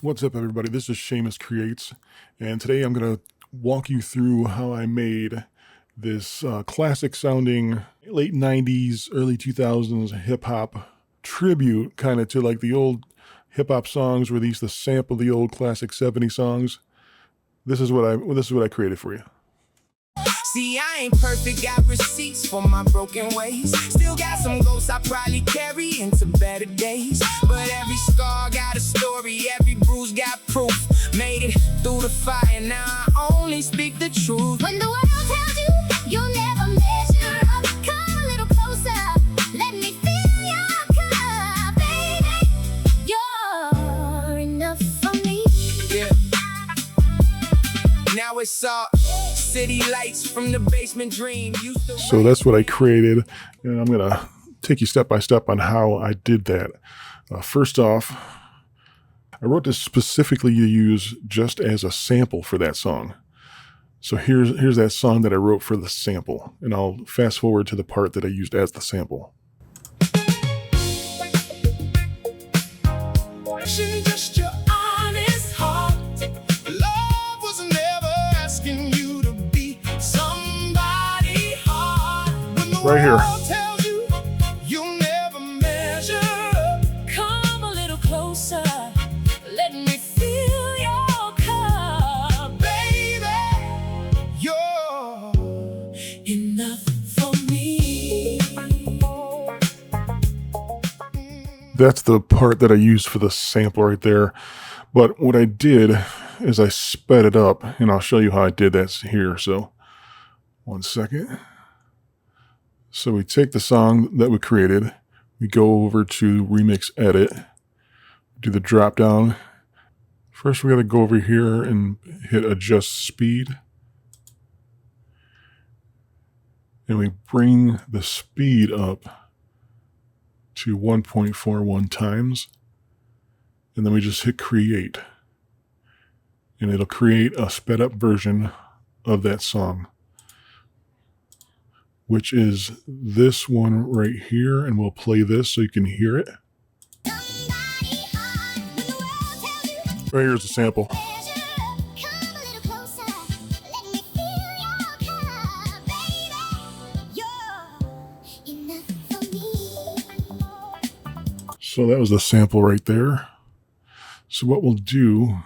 What's up, everybody? This is Seamus Creates, and today I'm going to walk you through how I made this classic sounding late 90s, early 2000s hip hop tribute kind of to like the old hip hop songs where they used to sample the old classic 70s songs. This is what I created for you. See, I ain't perfect, got receipts for my broken ways. Still got some ghosts I probably carry into better days. But every scar got a story, every bruise got proof. Made it through the fire, now I only speak the truth. When the world tells you you'll never measure up, come a little closer, let me fill your cup, baby. You're enough for me. Yeah. Now it's all city lights from the basement dream. So that's what I created, and I'm gonna take you step by step on how I did that. First off, I wrote this specifically to use just as a sample for that song. So here's that song that I wrote for the sample, and I'll fast forward to the part that I used as the sample. Just your honest heart. Love was never asking you to be somebody hard. When the Right here. world tells you you'll never measure up, come a little closer, let me fill your cup, baby. You're enough for me. That's the part that I used for the sample right there. But what I did is I sped it up, and I'll show you how I did that here. So, one second. So we take the song that we created, we go over to Remix Edit, do the drop down. First, we got to go over here and hit Adjust Speed. And we bring the speed up to 1.41 times. And then we just hit Create. And it'll create a sped up version of that song, which is this one right here. And we'll play this so you can hear it. Right here's the sample. So that was the sample right there. So what we'll do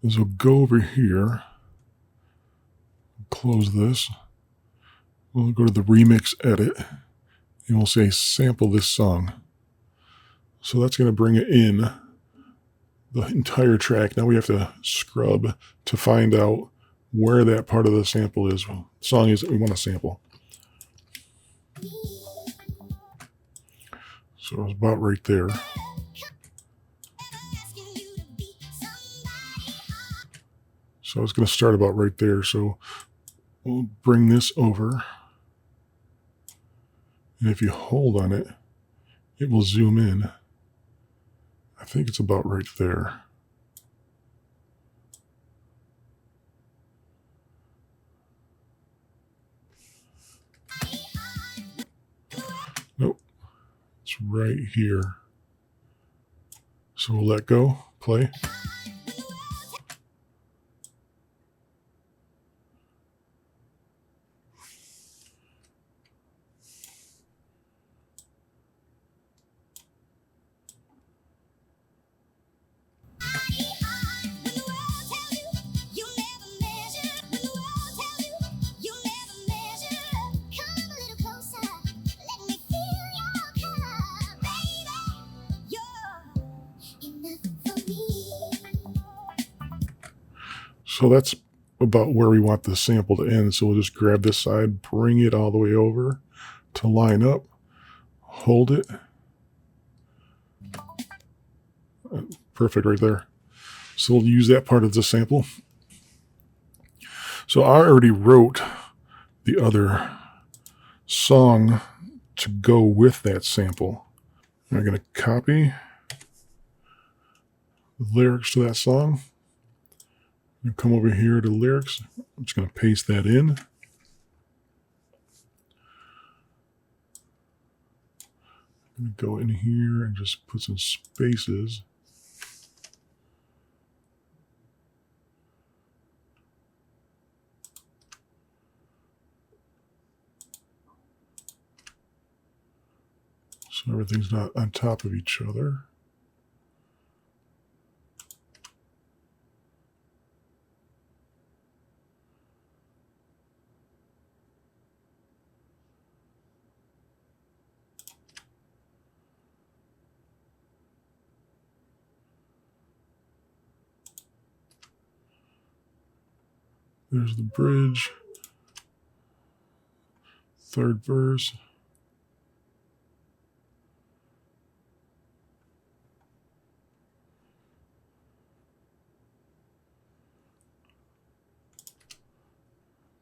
is we'll go over here, close this. We'll go to the Remix Edit, and we'll say sample this song. So that's going to bring it in, the entire track. Now we have to scrub to find out where that part of the sample is. Well, the song is that we want to sample. So it's about right there. So it's going to start about right there. So we'll bring this over. And if you hold on it, it will zoom in. I think it's about right there. Nope. It's right here. So we'll let go, play. So that's about where we want the sample to end. So we'll just grab this side, bring it all the way over to line up, hold it. Perfect right there. So we'll use that part of the sample. So I already wrote the other song to go with that sample. I'm going to copy the lyrics to that song. I'm going to come over here to lyrics. I'm just going to paste that in. I'm going to go in here and just put some spaces. everything's not on top of each other. There's the bridge. Third verse.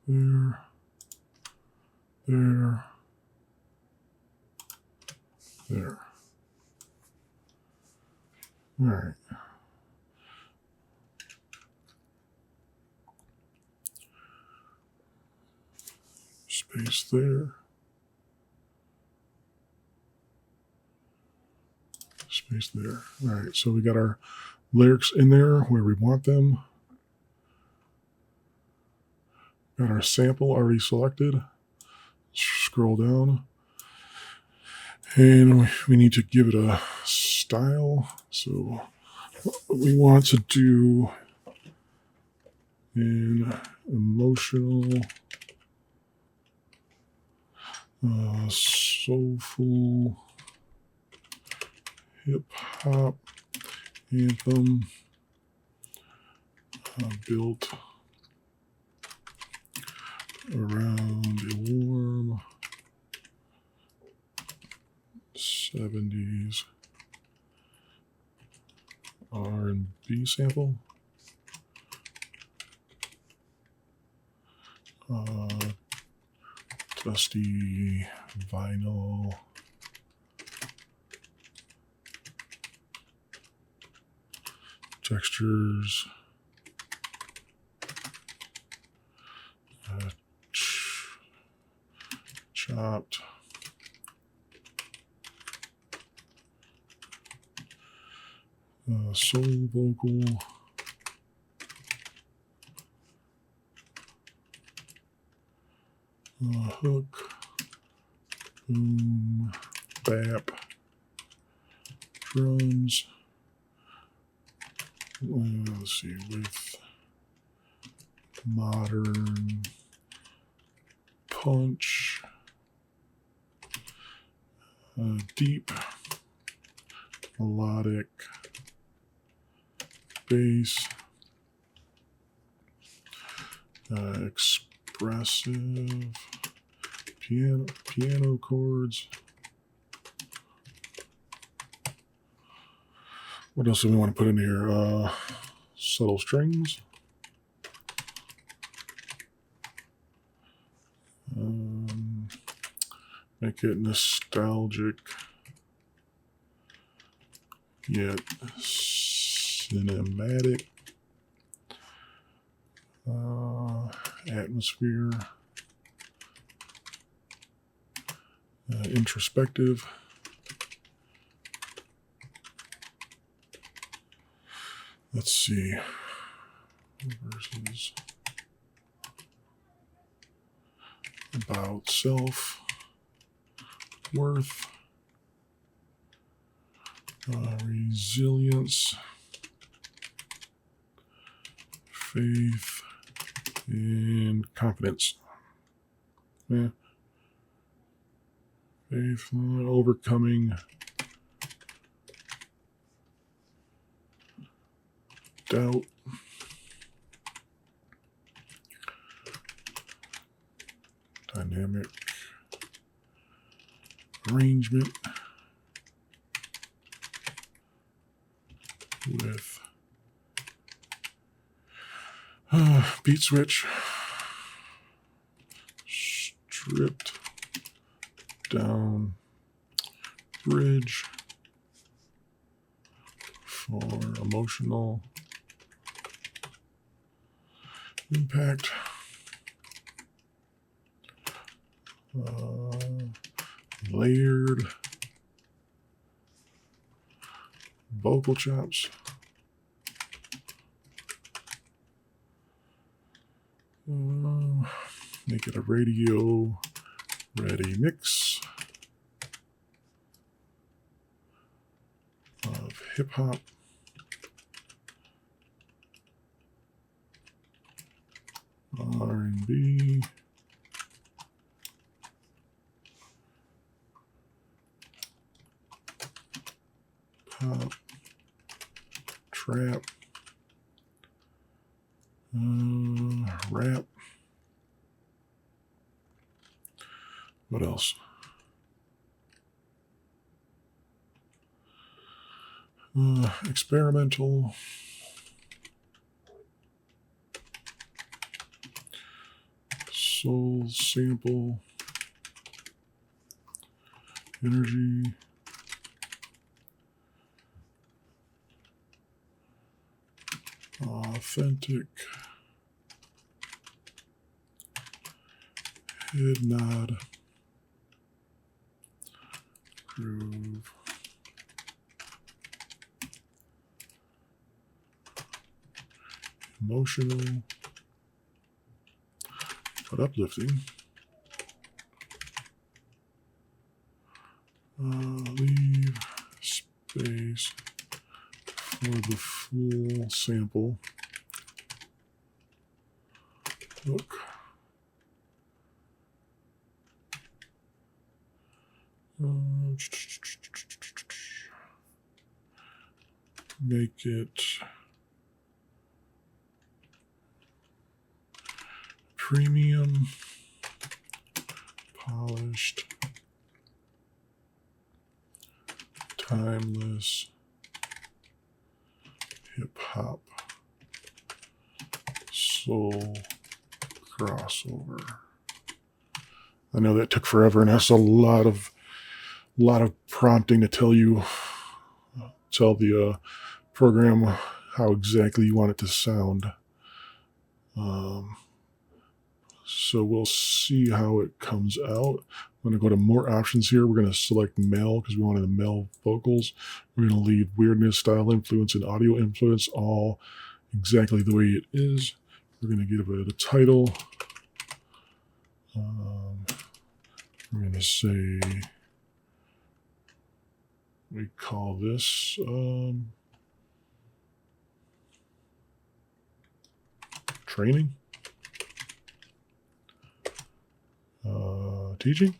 There. There. There. All right. Space there. Space there. All right, so we got our lyrics in there where we want them. Got our sample already selected. Scroll down. And we need to give it a style. So what we want to do in emotional, soulful, hip hop anthem built around a warm 70s R&B sample. Dusty vinyl. Textures. Chopped. Soul vocal. Hook. Boom. Bap. Drums. Let's see, with modern punch. Deep. Melodic. Bass. Expressive. Piano chords. What else do we want to put in here? Subtle strings. Make it nostalgic, yet cinematic. Atmosphere. Introspective. Let's see. Verses. About self. Worth. Resilience. Faith. And confidence. Yeah. Faith, overcoming doubt. Dynamic arrangement with beat switch, stripped down bridge for emotional impact. Layered vocal chops. Make it a radio ready mix. hip hop, R&B, pop, trap, rap. What else? Experimental. Soul sample. Energy. Authentic. Head nod. Groove. Emotional. But uplifting. Leave space for the full sample. Look. Make it premium, polished, timeless, hip hop, soul, crossover. I know that took forever, and that's a lot of prompting to tell the program how exactly you want it to sound. So we'll see how it comes out. I'm going to go to more options here. We're going to select male because we wanted the male vocals. We're going to leave weirdness, style influence, and audio influence all exactly the way it is. We're going to give it a title. We're going to say, we call this training, teaching.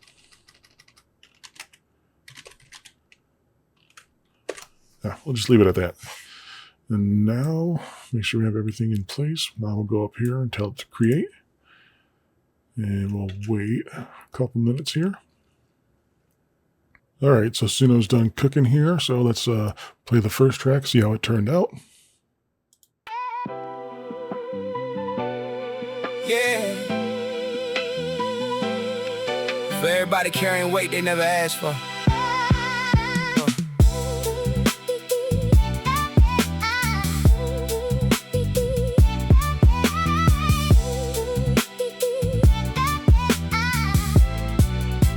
Yeah, we'll just leave it at that. And now, make sure we have everything in place. Now we'll go up here and tell it to create. And we'll wait a couple minutes here. All right, so Suno's done cooking here. So let's play the first track, see how it turned out. Yeah. For everybody carrying weight they never asked for.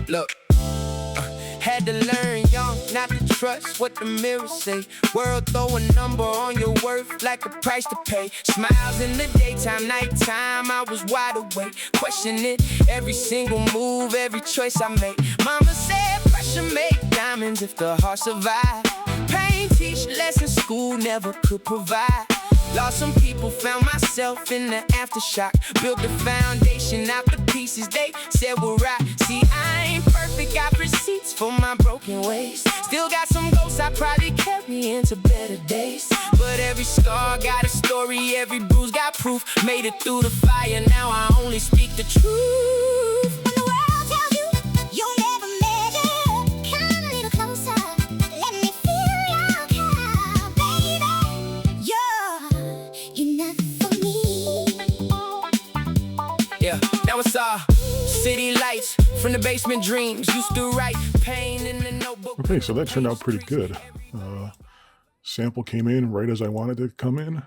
Look, had to learn young not to trust what the mirrors say. World throw a number on your worth like a price to pay. Smiles in the daytime, nighttime, I was wide awake, questioning every single move, every choice I make. Mama said pressure make diamonds if the heart survive. Pain teach lessons school never could provide. Lost some people, found myself in the aftershock. Built the foundation out the pieces they said were right. See, I ain't perfect, got receipts for my broken ways. Still got some ghosts I probably carry into better days. But every scar got a story, every bruise got proof. Made it through the fire, now I only speak the truth. When the world tells you you'll never measure, come a little closer. Let me feel your care, baby. You're not for me. Yeah, now it's all city lights from the basement dreams. Used to write pain in the notebook. Okay, so that turned out pretty good. Sample came in right as I wanted it to come in.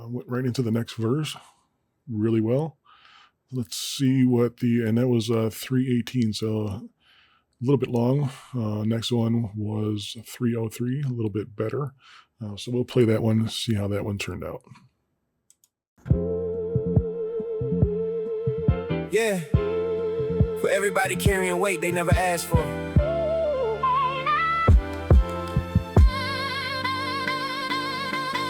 Went right into the next verse really well. Let's see what and that was 3:18, so a little bit long. Next one was 3:03, a little bit better. So we'll play that one, see how that one turned out. Yeah, for everybody carrying weight they never asked for.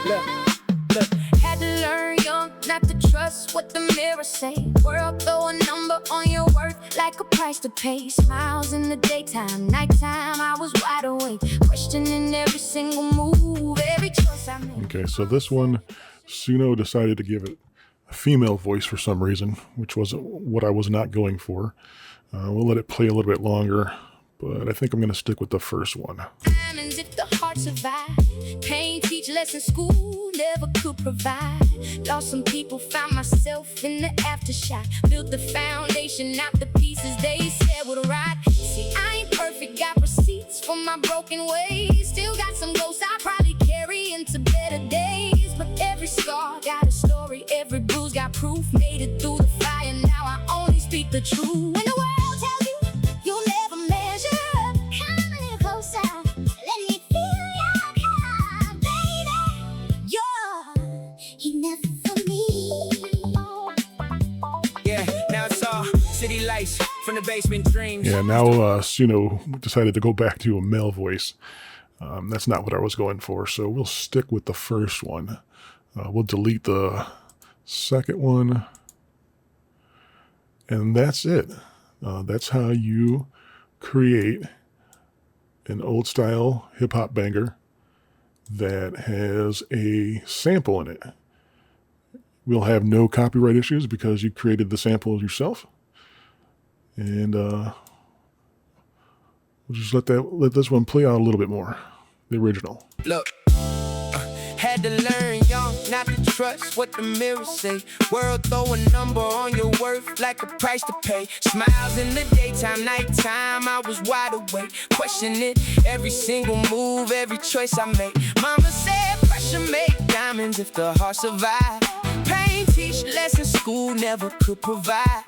Look, had to learn young not to trust what the mirror say. World throw a number on your worth like a price to pay. Smiles in the daytime, nighttime I was wide awake, questioning every single move, every choice I made. Okay, so this one, Suno decided to give it a female voice for some reason, which wasn't what I was not going for. We'll let it play a little bit longer, but I think I'm going to stick with the first one. Diamonds if the heart survive. Pain teach lessons school never could provide. Lost some people, found myself in the aftershock. Built the foundation, not the pieces they said would ride. See, I ain't perfect, got receipts for my broken ways. Still got some ghosts I probably carry into better days. But every scar got a story, every bruise got proof. Made it through the fire, now I only speak the truth. When the world tells you you'll never measure up, come a little closer, let me feel your car, baby. You're enough for me. Yeah, now it's all city lights from the basement dreams. Yeah, now Suno decided to go back to a male voice. That's not what I was going for, so we'll stick with the first one. We'll delete the second one. And that's it. That's how you create an old style hip hop banger that has a sample in it. We'll have no copyright issues because you created the sample yourself. And we'll just let this one play out a little bit more. The original. Look, had to learn young not to trust what the mirror say. World throw a number on your worth like a price to pay. Smiles in the daytime, nighttime I was wide awake, questioning every single move, every choice I make. Mama said pressure make diamonds if the heart survive. Pain teach lessons school never could provide.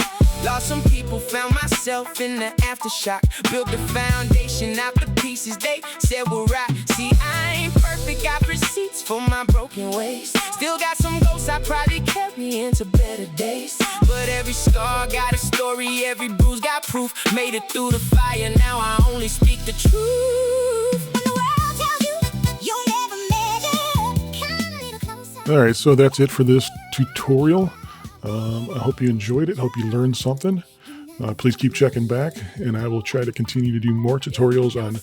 Lost some people, found myself in the aftershock. Built the foundation out the pieces they said were right. See, I ain't perfect, got receipts for my broken ways. Still got some ghosts I probably carry into better days. But every scar got a story, every bruise got proof. Made it through the fire, now I only speak the truth. When the world tells you you'll never measure, come a little closer. All right, so that's it for this tutorial. I hope you enjoyed it. Hope you learned something. Please keep checking back, and I will try to continue to do more tutorials on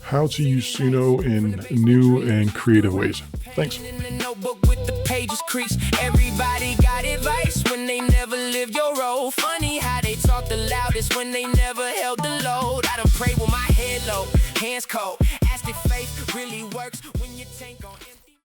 how to use Suno in new and creative ways. Thanks. In the notebook with the pages creased. Everybody got advice when they never lived your role. Funny how they talk the loudest when they never held the load. I done prayed with my head low, hands cold. Ask if faith really works when you tank on